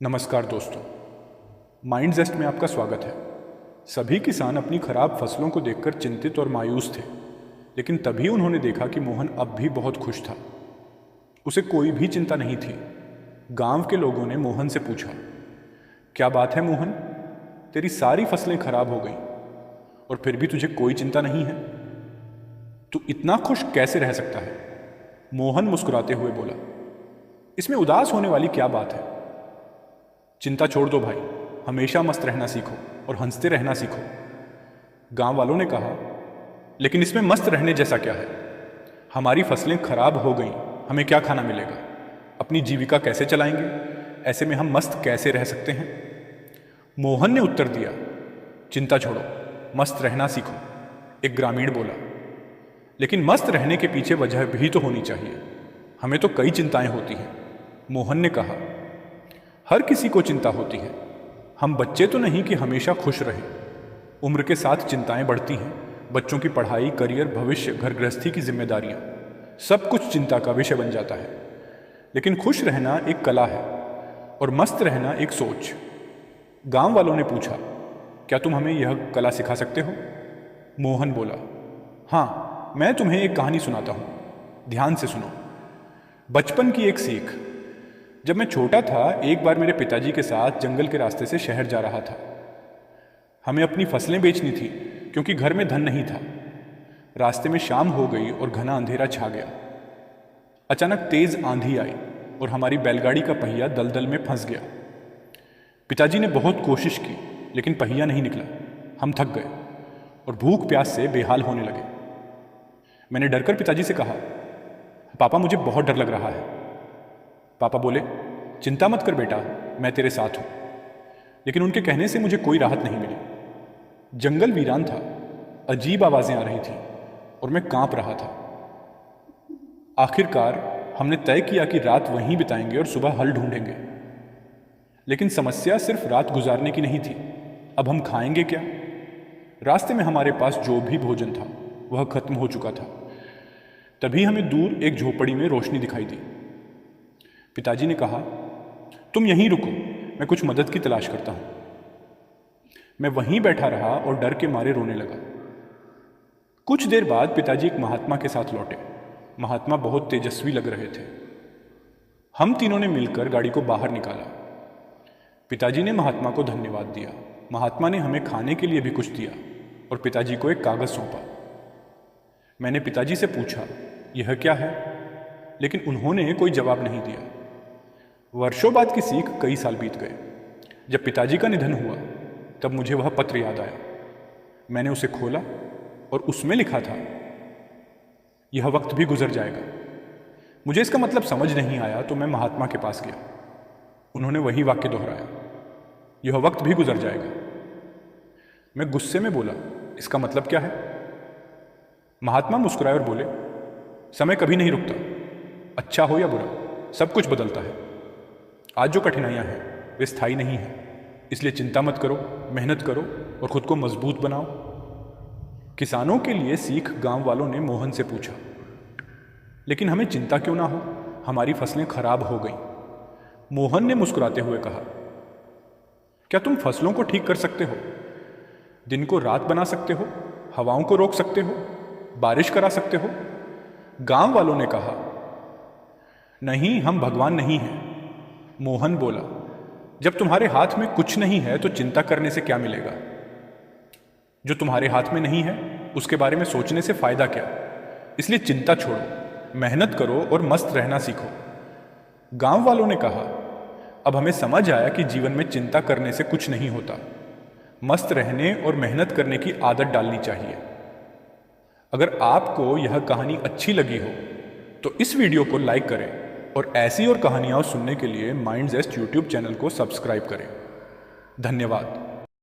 नमस्कार दोस्तों, माइंड जेस्ट में आपका स्वागत है। सभी किसान अपनी खराब फसलों को देखकर चिंतित और मायूस थे, लेकिन तभी उन्होंने देखा कि मोहन अब भी बहुत खुश था। उसे कोई भी चिंता नहीं थी। गांव के लोगों ने मोहन से पूछा, क्या बात है मोहन, तेरी सारी फसलें खराब हो गईं और फिर भी तुझे कोई चिंता नहीं है? तू इतना खुश कैसे रह सकता है? मोहन मुस्कुराते हुए बोला, इसमें उदास होने वाली क्या बात है? चिंता छोड़ दो भाई, हमेशा मस्त रहना सीखो और हंसते रहना सीखो। गांव वालों ने कहा, लेकिन इसमें मस्त रहने जैसा क्या है? हमारी फसलें खराब हो गईं, हमें क्या खाना मिलेगा? अपनी जीविका कैसे चलाएंगे? ऐसे में हम मस्त कैसे रह सकते हैं? मोहन ने उत्तर दिया, चिंता छोड़ो, मस्त रहना सीखो। एक ग्रामीण बोला, लेकिन मस्त रहने के पीछे वजह भी तो होनी चाहिए। हमें तो कई चिंताएं होती हैं। मोहन ने कहा, हर किसी को चिंता होती है। हम बच्चे तो नहीं कि हमेशा खुश रहें। उम्र के साथ चिंताएं बढ़ती हैं। बच्चों की पढ़ाई, करियर, भविष्य, घर गृहस्थी की जिम्मेदारियां, सब कुछ चिंता का विषय बन जाता है। लेकिन खुश रहना एक कला है और मस्त रहना एक सोच। गांव वालों ने पूछा, क्या तुम हमें यह कला सिखा सकते हो? मोहन बोला, हाँ, मैं तुम्हें एक कहानी सुनाता हूँ, ध्यान से सुनो। बचपन की एक सीख। जब मैं छोटा था, एक बार मेरे पिताजी के साथ जंगल के रास्ते से शहर जा रहा था। हमें अपनी फसलें बेचनी थी क्योंकि घर में धन नहीं था। रास्ते में शाम हो गई और घना अंधेरा छा गया। अचानक तेज आंधी आई और हमारी बैलगाड़ी का पहिया दलदल में फंस गया। पिताजी ने बहुत कोशिश की, लेकिन पहिया नहीं निकला। हम थक गए और भूख प्यास से बेहाल होने लगे। मैंने डरकर पिताजी से कहा, पापा, मुझे बहुत डर लग रहा है। पापा बोले, चिंता मत कर बेटा, मैं तेरे साथ हूं। लेकिन उनके कहने से मुझे कोई राहत नहीं मिली। जंगल वीरान था, अजीब आवाजें आ रही थीं और मैं कांप रहा था। आखिरकार हमने तय किया कि रात वहीं बिताएंगे और सुबह हल ढूंढेंगे। लेकिन समस्या सिर्फ रात गुजारने की नहीं थी। अब हम खाएंगे क्या? रास्ते में हमारे पास जो भी भोजन था वह खत्म हो चुका था। तभी हमें दूर एक झोपड़ी में रोशनी दिखाई दी। पिताजी ने कहा, तुम यहीं रुको, मैं कुछ मदद की तलाश करता हूं। मैं वहीं बैठा रहा और डर के मारे रोने लगा। कुछ देर बाद पिताजी एक महात्मा के साथ लौटे। महात्मा बहुत तेजस्वी लग रहे थे। हम तीनों ने मिलकर गाड़ी को बाहर निकाला। पिताजी ने महात्मा को धन्यवाद दिया। महात्मा ने हमें खाने के लिए भी कुछ दिया और पिताजी को एक कागज सौंपा। मैंने पिताजी से पूछा, यह क्या है? लेकिन उन्होंने कोई जवाब नहीं दिया। वर्षों बाद की सीख, कई साल बीत गए। जब पिताजी का निधन हुआ तब मुझे वह पत्र याद आया। मैंने उसे खोला और उसमें लिखा था, यह वक्त भी गुजर जाएगा। मुझे इसका मतलब समझ नहीं आया तो मैं महात्मा के पास गया। उन्होंने वही वाक्य दोहराया, यह वक्त भी गुजर जाएगा। मैं गुस्से में बोला, इसका मतलब क्या है? महात्मा मुस्कुराए और बोले, समय कभी नहीं रुकता। अच्छा हो या बुरा, सब कुछ बदलता है। आज जो कठिनाइयां हैं वे स्थायी नहीं हैं, इसलिए चिंता मत करो, मेहनत करो और खुद को मजबूत बनाओ। किसानों के लिए सीख गांव वालों ने मोहन से पूछा, लेकिन हमें चिंता क्यों ना हो? हमारी फसलें खराब हो गईं। मोहन ने मुस्कुराते हुए कहा, क्या तुम फसलों को ठीक कर सकते हो? दिन को रात बना सकते हो? हवाओं को रोक सकते हो? बारिश करा सकते हो? गांव वालों ने कहा, नहीं, हम भगवान नहीं हैं। मोहन बोला, जब तुम्हारे हाथ में कुछ नहीं है तो चिंता करने से क्या मिलेगा? जो तुम्हारे हाथ में नहीं है उसके बारे में सोचने से फायदा क्या? इसलिए चिंता छोड़ो, मेहनत करो और मस्त रहना सीखो। गांव वालों ने कहा, अब हमें समझ आया कि जीवन में चिंता करने से कुछ नहीं होता। मस्त रहने और मेहनत करने की आदत डालनी चाहिए। अगर आपको यह कहानी अच्छी लगी हो तो इस वीडियो को लाइक करें और ऐसी और कहानियां सुनने के लिए माइंड जेस्ट यूट्यूब चैनल को सब्सक्राइब करें। धन्यवाद।